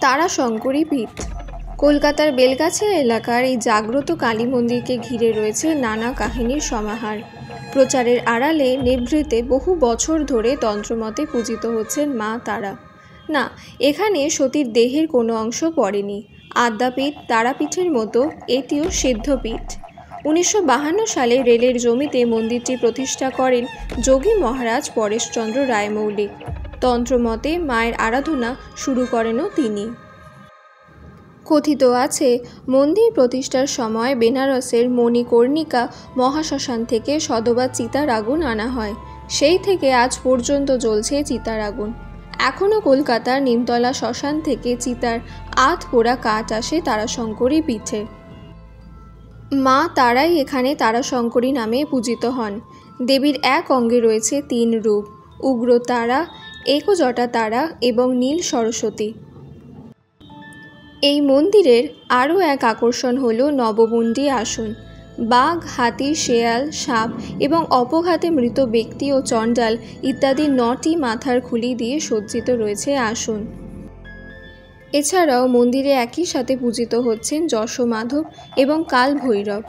তারাশঙ্করী পীঠ। কলকাতার বেলগাছিয়া এলাকার এই জাগ্রত কালী মন্দিরকে ঘিরে রয়েছে নানা কাহিনীর সমাহার। প্রচারের আড়ালে নিভৃতে বহু বছর ধরে তন্ত্রমতে পূজিত হচ্ছেন মা তারা। না, এখানে সতীর দেহের কোনো অংশ পড়েনি। আদ্যাপীঠ, তারাপীঠের মতো এটিও সিদ্ধপীঠ। 1952 সালে রেলের জমিতে মন্দিরটি প্রতিষ্ঠা করেন যোগী মহারাজ পরেশচন্দ্র রায়মৌলিক। তন্ত্রমতে মায়ের আরাধনা শুরু করেনও তিনি। কথিত আছে, মন্দির প্রতিষ্ঠার সময় বেনারসের মণিকর্ণিকা মহাশ্মশান থেকে সধবা চিতার আগুন আনা হয়। সেই থেকে আজ পর্যন্ত জ্বলছে চিতার আগুন। এখনও কলকাতার নিমতলা শ্মশান থেকে চিতার আধ পোড়া কাঠ আসে তারাশঙ্করী পীঠে। মা তারাই এখানে তারাশঙ্করী নামে পূজিত হন। দেবীর এক অঙ্গে রয়েছে 3 রূপ: উগ্র তারা, একজটা তারা এবং নীল সরস্বতী। এই মন্দিরের আরও এক আকর্ষণ হল নবমুণ্ডী আসন। বাঘ, হাতি, শেয়াল, সাপ এবং অপঘাতে মৃত ব্যক্তি ও চণ্ডাল ইত্যাদি 9টি মাথার খুলি দিয়ে সজ্জিত রয়েছে আসন। এছাড়াও মন্দিরে একই সাথে পূজিত হচ্ছেন যশোমাধব এবং কাল ভৈরব।